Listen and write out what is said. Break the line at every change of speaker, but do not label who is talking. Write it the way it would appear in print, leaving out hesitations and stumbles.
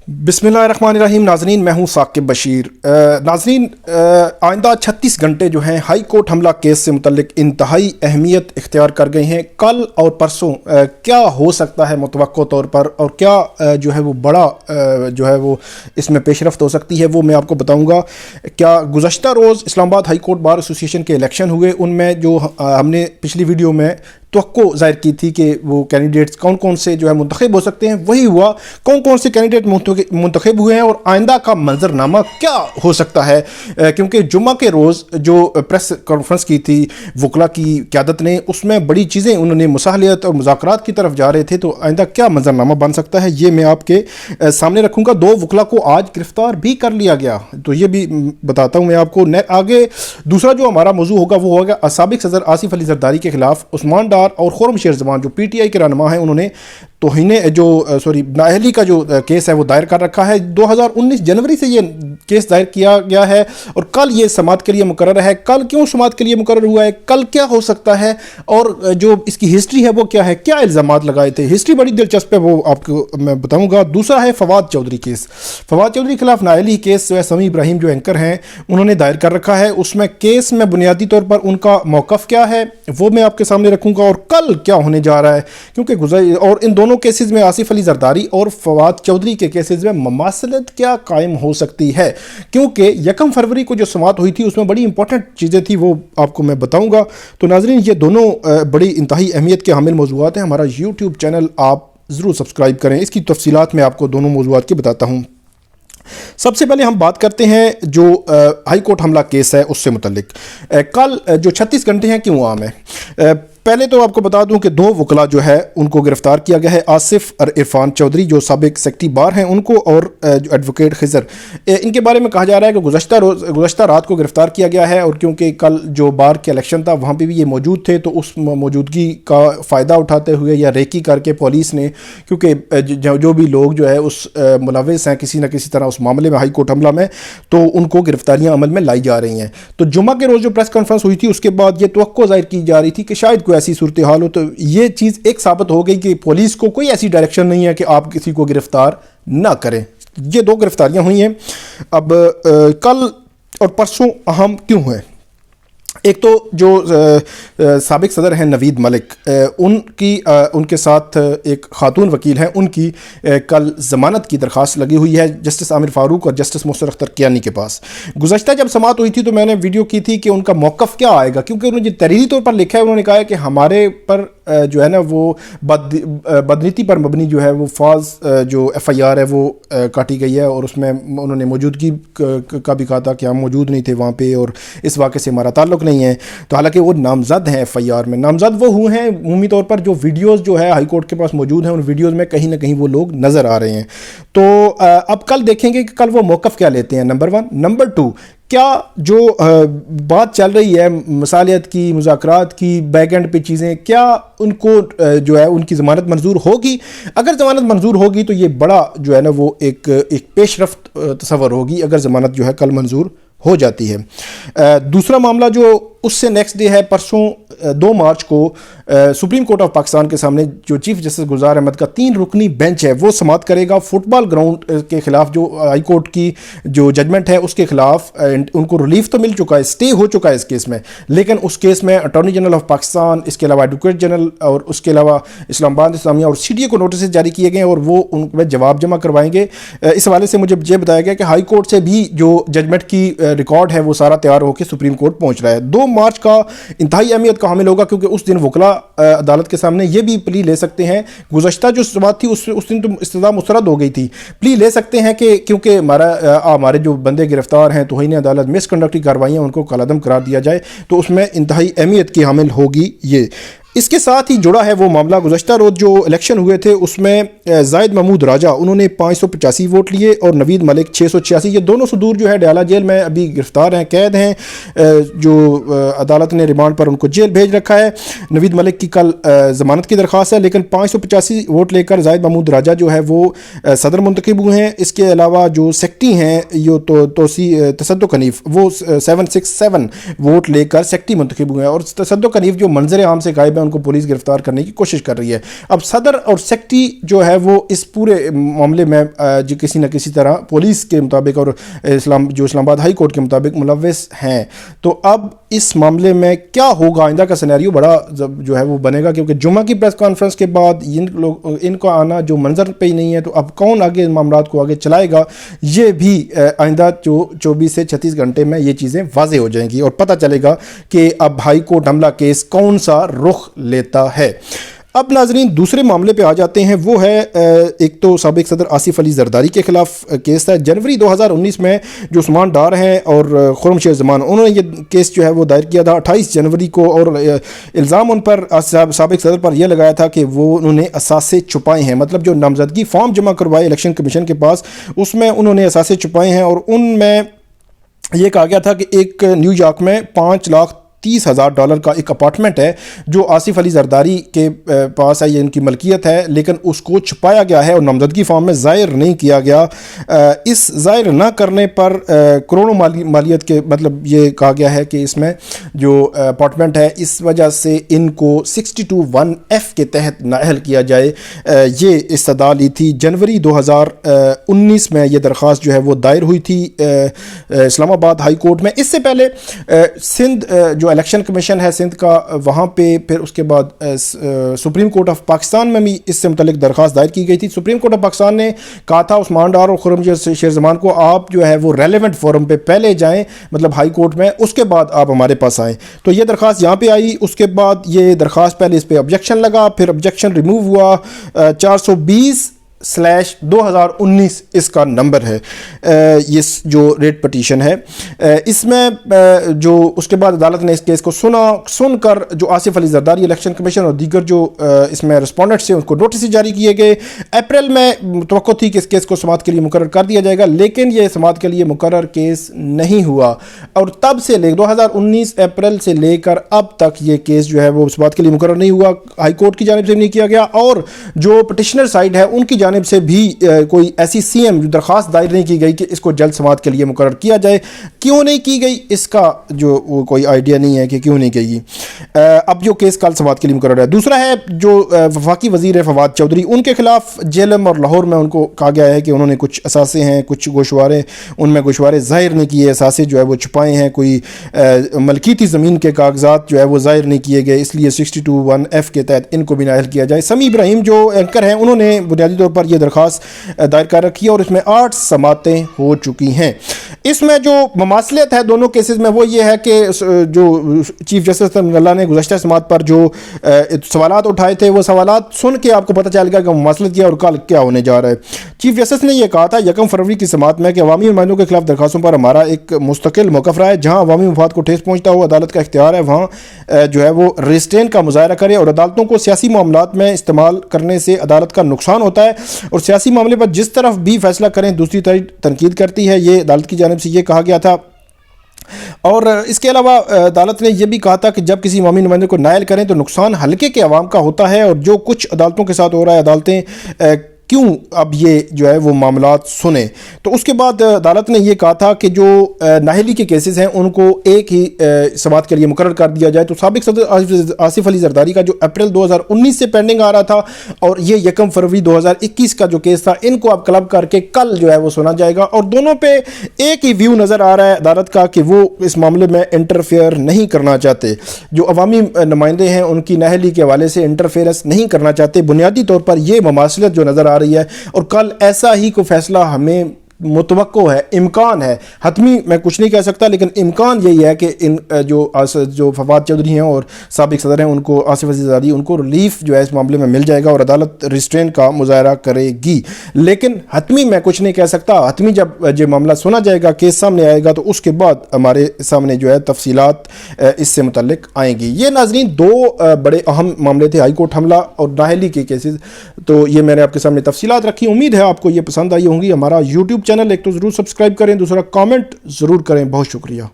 बिस्मिल्लाहिर्रहमानिर्रहीम। नाज़रीन, मैं हूं साकिब बशीर। नाज़रीन, आइंदा 36 घंटे जो हैं हाई कोर्ट हमला केस से मुतल्लिक इंतहाई अहमियत इख्तियार कर गए हैं। कल और परसों क्या हो सकता है मुतवक्को तौर पर, और क्या जो है वो बड़ा जो है वो इसमें पेशरफ्त हो सकती है, वो मैं आपको बताऊंगा। क्या गुज़श्ता रोज़ Islamabad high court bar association के इलेक्शन हुए, उनमें जो हमने पिछली वीडियो में तवक्को ज़ाहिर की थी कि वो कैंडिडेट्स कौन कौन से जो है मुंतखब हो सकते हैं, वही हुआ। कौन कौन से कैंडिडेट मुंतखब हुए हैं और आइंदा का मंजरनामा क्या हो सकता है, क्योंकि जुम्मा के रोज़ जो प्रेस कॉन्फ्रेंस की थी वकला की क़यादत ने, उसमें बड़ी चीज़ें उन्होंने मुसाहलत और मुज़ाकरात की तरफ जा रहे थे। तो आइंदा क्या मंजरनामा बन सकता है, ये मैं आपके सामने रखूँगा। 2 वकला को आज गिरफ़्तार भी कर लिया गया, तो ये भी बताता हूँ मैं आपको। आगे दूसरा जो हमारा मौजू होगा वो होगा साबिक़ सदर आसिफ अली जरदारी के ख़िलाफ़ उस्मान और खुर्रम शेर ज़मान जो पीटीआई के रहनुमा हैं, उन्होंने नाअहली का जो केस है वो दायर कर रखा है। 2019 जनवरी से ये केस दायर किया गया है और कल ये समाअत के लिए मुकर्रर है। कल क्यों समाअत के लिए मुकर्रर हुआ है, कल क्या हो सकता है, और जो इसकी हिस्ट्री है वो क्या है, क्या इल्ज़ामात लगाए थे, हिस्ट्री बड़ी दिलचस्प है, वो आपको मैं बताऊंगा। दूसरा है फवाद चौधरी केस। फवाद चौधरी के खिलाफ नाअहली केस जो है समी इब्राहिम जो एंकर हैं उन्होंने दायर कर रखा है। उसमें केस में बुनियादी तौर पर उनका मौक़िफ़ क्या है वो मैं आपके सामने रखूँगा, और कल क्या होने जा रहा है, क्योंकि और इन दोनों केसेस में आसिफ अली जरदारी और फवाद चौधरी के केसेस में ममासलत क्या कायम हो सकती है, क्योंकि 1 फरवरी को जो समाअत हुई थी उसमें बड़ी इंपॉर्टेंट चीज़ें थी, वो आपको मैं बताऊंगा। तो नाज़रीन, ये दोनों बड़ी इंतहाई अहमियत के हामिल मौज़ूआत हैं। हमारा यूट्यूब चैनल आप ज़रूर सब्सक्राइब करें, इसकी तफसीलात मैं आपको दोनों मौज़ूआत की बताता हूँ। सबसे पहले हम बात करते हैं जो हाई कोर्ट हमला केस है उससे मुतल्लिक। कल जो 36 घंटे हैं क्यों आम है, पहले तो आपको बता दूं कि 2 वकला जो है उनको गिरफ्तार किया गया है। आसिफ और इरफान चौधरी जो साबिक सेक्रेटरी बार हैं उनको, और जो एडवोकेट खिजर, इनके बारे में कहा जा रहा है कि गुज़श्ता रात को गिरफ्तार किया गया है। और क्योंकि कल जो बार के इलेक्शन था वहाँ पे भी ये मौजूद थे, तो उस मौजूदगी का फ़ायदा उठाते हुए या रेकी करके पुलिस ने, क्योंकि जो भी लोग जो है उस मुलविस हैं किसी न किसी तरह उस मामले में हाई कोर्ट हमला में, तो उनको गिरफ्तारियाँ अमल में लाई जा रही हैं। तो जुम्मा के रोज़ जो प्रेस कॉन्फ्रेंस हुई थी उसके बाद ये तवक्को ज़ाहिर की जा रही थी कि शायद कोई ऐसी सूरत हाल हो। तो ये चीज़ एक साबित हो गई कि पुलिस को कोई ऐसी डायरेक्शन नहीं है कि आप किसी को गिरफ्तार ना करें। ये 2 गिरफ्तारियां हुई हैं। अब कल और परसों अहम क्यों है, एक तो जो साबिक सदर हैं नवीद मलिक, उनके साथ एक खातून वकील हैं, उनकी कल ज़मानत की दरख्वास्त लगी हुई है जस्टिस आमिर फ़ारूक और जस्टिस मोहसिन अख्तर कियानी के पास। गुज़श्ता जब समाअत हुई थी तो मैंने वीडियो की थी कि उनका मौक़िफ़ क्या आएगा, क्योंकि उन्होंने तहरीरी तौर पर लिखा है, उन्होंने कहा है कि हमारे पर जो है ना वो बदनीति पर मबनी जो है वो फाज जो FIR है वो काटी गई है, और उसमें उन्होंने मौजूदगी का भी कहा था कि हम मौजूद नहीं थे वहाँ पे और इस वाक़े से हमारा ताल्लुक़ नहीं है। तो हालांकि वो नामज़द हैं FIR में, नामज़द वो हुए हैं उमूमी तौर पर। जो वीडियोज़ जो है हाई कोर्ट के पास मौजूद हैं उन वीडियोज़ में कहीं ना कहीं वो लोग नज़र आ रहे हैं। तो अब कल देखेंगे कि कल वो मौक़िफ़ क्या लेते हैं, नंबर 1। नंबर 2, क्या जो बात चल रही है मसालियत की, मुज़ाकरात की, बैक एंड पे चीज़ें, क्या उनको जो है उनकी ज़मानत मंजूर होगी? अगर ज़मानत मंजूर होगी तो ये बड़ा जो है ना वो एक पेशरफ्त तस्वर होगी अगर ज़मानत जो है कल मंजूर हो जाती है। दूसरा मामला जो उससे नेक्स्ट डे है, परसों 2 मार्च को सुप्रीम कोर्ट ऑफ पाकिस्तान के सामने जो चीफ जस्टिस गुलजार अहमद का 3 रुकनी बेंच है वो समाअत करेगा फुटबॉल ग्राउंड के खिलाफ। जो हाई कोर्ट की जो जजमेंट है उसके खिलाफ उनको रिलीफ तो मिल चुका है, स्टे हो चुका है इस केस में, लेकिन उस केस में अटॉर्नी जनरल ऑफ पाकिस्तान, इसके अलावा एडवोकेट जनरल और उसके अलावा इस्लामाबाद इस्लामिया और CDA को नोटिस जारी किए गए और वो उनमें जवाब जमा करवाएंगे। इस हवाले से मुझे ये बताया गया कि हाई कोर्ट से भी जो जजमेंट की रिकॉर्ड है वो सारा तैयार होकर सुप्रीम कोर्ट पहुँच रहा है। 2 मार्च का इंतहाई अहमियत का हामिल होगा, क्योंकि उस दिन वकला अदालत के सामने ये भी प्ली ले सकते हैं। गुज़श्ता जो समाअत थी उस दिन तो इस्तदा मुस्तरद हो गई थी, प्ली ले सकते हैं कि क्योंकि हमारे जो बंदे गिरफ्तार हैं तौहीन अदालत मिसकंडक्ट की कार्रवाइयाँ उनको कलअदम करार दिया जाए, तो उसमें इंतहाई अहमियत की हामिल होगी ये। इसके साथ ही जुड़ा है वो मामला, गुज़श्ता रोज़ जो इलेक्शन हुए थे उसमें जाहिद महमूद राजा उन्होंने 585 वोट लिए और नवीद मलिक 686। ये दोनों सदूर जो है डयाला जेल में अभी गिरफ्तार हैं, कैद हैं, जो अदालत ने रिमांड पर उनको जेल भेज रखा है। नवीद मलिक की कल ज़मानत की दरख्वास्त है, लेकिन 585 वोट लेकर जाहिद महमूद राजा जो है वो सदर मुंतखब हुए हैं। इसके अलावा जो सेक्रेटरी हैं यो तसद्दुक़ हनीफ वो 767 वोट लेकर सेक्रेटरी मुंतखब हुए हैं, और तसद्दुक़ हनीफ जो मंजर आम से गायब है उनको पुलिस गिरफ्तार करने की कोशिश कर रही है। अब सदर और सेक्रेटरी जो है वो इस पूरे मामले में जो किसी न किसी तरह पुलिस के मुताबिक और इस्लामाबाद हाई कोर्ट के मुताबिक मुलव्वस हैं। तो अब इस मामले में क्या होगा, आइंदा का सिनेरियो बड़ा जो है वो बनेगा, क्योंकि जुम्मा की प्रेस कॉन्फ्रेंस के बाद इनका आना जो मंजर पे ही नहीं है, तो अब कौन आगे मामलात को आगे चलाएगा, ये भी आइंदा जो 24 से 36 घंटे में ये चीज़ें वाज़ेह हो जाएंगी और पता चलेगा कि अब हाई कोर्ट हमला केस कौन सा रुख लेता है। अब नाजरीन दूसरे मामले पे आ जाते हैं, वो है एक तो साबिक सदर आसिफ अली जरदारी के खिलाफ केस है। जनवरी 2019 में जो उस्मान डार हैं और खुर्रमशेर ज़मान, उन्होंने ये केस जो है वो दायर किया था 28 जनवरी को, और इल्ज़ाम उन पर साबिक सदर पर यह लगाया था कि वो उन्होंने असासे छुपाए हैं, मतलब जो नामजदगी फॉर्म जमा करवाए इलेक्शन कमीशन के पास, उसमें उन्होंने असासे छुपाए हैं। और उनमें यह कहा गया था कि एक न्यूयॉर्क में $5,30,000 का एक अपार्टमेंट है जो आसिफ अली जरदारी के पास है, ये इनकी मलकियत है, लेकिन उसको छुपाया गया है और नामजदगी फॉर्म में ज़ाहिर नहीं किया गया। इस ज़ाहिर न करने पर करोड़ों मालियत के, मतलब ये कहा गया है कि इसमें जो अपार्टमेंट है इस वजह से इनको 62(1)(f) के तहत नाअहल किया जाए, ये इस्तदा ली थी। जनवरी 2019 में ये दरख्वास्त जो है वो दायर हुई थी इस्लामाबाद हाई कोर्ट में। इससे पहले सिंध जो इलेक्शन कमीशन है सिंध का, वहाँ पे फिर उसके बाद सुप्रीम कोर्ट ऑफ पाकिस्तान में भी इससे मुतल्लिक दरख्वास्त दायर की गई थी। सुप्रीम कोर्ट ऑफ पाकिस्तान ने कहा था उस्मान डार और खुर्रमशेर ज़मान को आप जो है वो रेलेवेंट फोरम पे पहले जाएं, मतलब हाई कोर्ट में, उसके बाद आप हमारे पास आएँ। तो ये दरख्वास्त यहाँ पे आई, उसके बाद ये दरख्वास्त पहले इस पर ऑब्जेक्शन लगा, फिर ऑब्जेक्शन रिमूव हुआ। 420/2019 इसका नंबर है, ये जो रेट पटिशन है। इसमें जो उसके बाद अदालत ने इस केस को सुनकर जो आसिफ अली जरदारी, इलेक्शन कमीशन और दीगर जो इसमें रिस्पोंडेंट्स से उनको नोटिस जारी किए गए। अप्रैल में तवक्को थी कि इस केस को समाअत के लिए मुकर्रर कर दिया जाएगा, लेकिन ये समाअत के लिए मुकर्रर केस नहीं हुआ और तब से 2019 अप्रैल से लेकर अब तक ये केस जो है वो समाअत के लिए मुकर्रर नहीं हुआ। हाई कोर्ट की जानिब से नहीं किया गया और जो पटिशनर साइड है उनकी जानिब से भी कोई ऐसी सीएम दरख्वास्त दायर नहीं की गई कि इसको जल्द समाअत के लिए मुकर्रर किया जाए। क्यों नहीं की गई इसका जो वो कोई आइडिया नहीं है कि क्यों नहीं गई। अब जो केस कल समाअत के लिए मुकर्रर है। दूसरा है जो वफाकी वजीर फवाद चौधरी, उनके खिलाफ जेलम और लाहौर में उनको कहा गया है कि उन्होंने कुछ असासे हैं, कुछ गोशवारे, उनमें गोशवारे ज़ाहिर नहीं किए, असासे जो है वो छुपाए हैं, कोई मलकीती ज़मीन के कागजात जो है वो ज़ाहिर नहीं किए गए, इसलिए 62(1)(f) के तहत इनको भी नाअहल किया जाए। समी इब्राहिम जो एंकर हैं उन्होंने बुनियादी तौर पर यह दरख्वास्त दायर कर रखी है और इसमें 8 समातें हो चुकी हैं। इसमें जो ममासलियत है दोनों केसेस में वो ये है कि जो चीफ जस्टिस अल्लाह ने गुज़श्ता समात पर जो सवालात उठाए थे वो सवालात सुन के आपको पता चलेगा कि ममासलियत क्या और कल क्या होने जा रहा है। चीफ जस्टिस ने यह कहा था 1 फरवरी की समात में कि अवामी नुमाइंदों के खिलाफ दरखास्तों पर हमारा एक मुस्तकिल मौक़िफ़ रहा है, जहाँ अवामी मफाद को ठेस पहुँचता हो अदालत का इख्तियार है वहाँ जो है वो रिस्ट्रेन का मुज़ाहरा करे और अदालतों को सियासी मामलात में इस्तेमाल करने से अदालत का नुकसान होता है और सियासी मामले पर जिस तरफ भी फैसला करें दूसरी तरफ तनकीद करती है। ये अदालत की जानिब से ये कहा गया था। और इसके अलावा अदालत ने यह भी कहा था कि जब किसी अवामी नुमाइंदे को नायल करें तो नुकसान हल्के के अवाम का होता है और जो कुछ अदालतों के साथ हो रहा है अदालतें क्यों अब ये जो है वो मामलात सुने। तो उसके बाद अदालत ने ये कहा था कि जो नाहली के केसेस हैं उनको एक ही समाअत के लिए मुकर्रर कर दिया जाए। तो साबिक सदर आसिफ अली जरदारी का जो अप्रैल 2019 से पेंडिंग आ रहा था और ये 1 फरवरी 2021 का जो केस था, इनको अब क्लब करके कल जो है वो सुना जाएगा और दोनों पे एक ही व्यू नज़र आ रहा है अदालत का कि वो इस मामले में इंटरफेयर नहीं करना चाहते। जो अवामी नुमाइंदे हैं उनकी नाहली के हवाले से इंटरफेरेंस नहीं करना चाहते। बुनियादी तौर पर यह ममासलत जो नज़र आ रही है और कल ऐसा ही कोई फैसला हमें मुतवक्को है, इम्कान है, हतमी मैं कुछ नहीं कह सकता, लेकिन इम्कान यही है कि इन जो फवाद चौधरी हैं और साबिक सदर हैं उनको आसिफ अली जरदारी उनको रिलीफ जो है इस मामले में मिल जाएगा और अदालत रिस्ट्रेन का मुजाहरा करेगी। लेकिन हतमी मैं कुछ नहीं कह सकता। हतमी जब जो मामला सुना जाएगा, केस सामने आएगा, तो उसके बाद हमारे सामने जो है तफसीलात इससे मुतल्लिक आएंगी। ये नाजरीन 2 बड़े अहम मामले थे, हाई कोर्ट हमला और नाहली के केसेस। तो ये मैंने आपके सामने तफसीलात रखी। उम्मीद है आपको ये पसंद आई होंगी। हमारा यूट्यूब चैनल एक तो ज़रूर सब्सक्राइब करें, दूसरा कमेंट ज़रूर करें। बहुत शुक्रिया।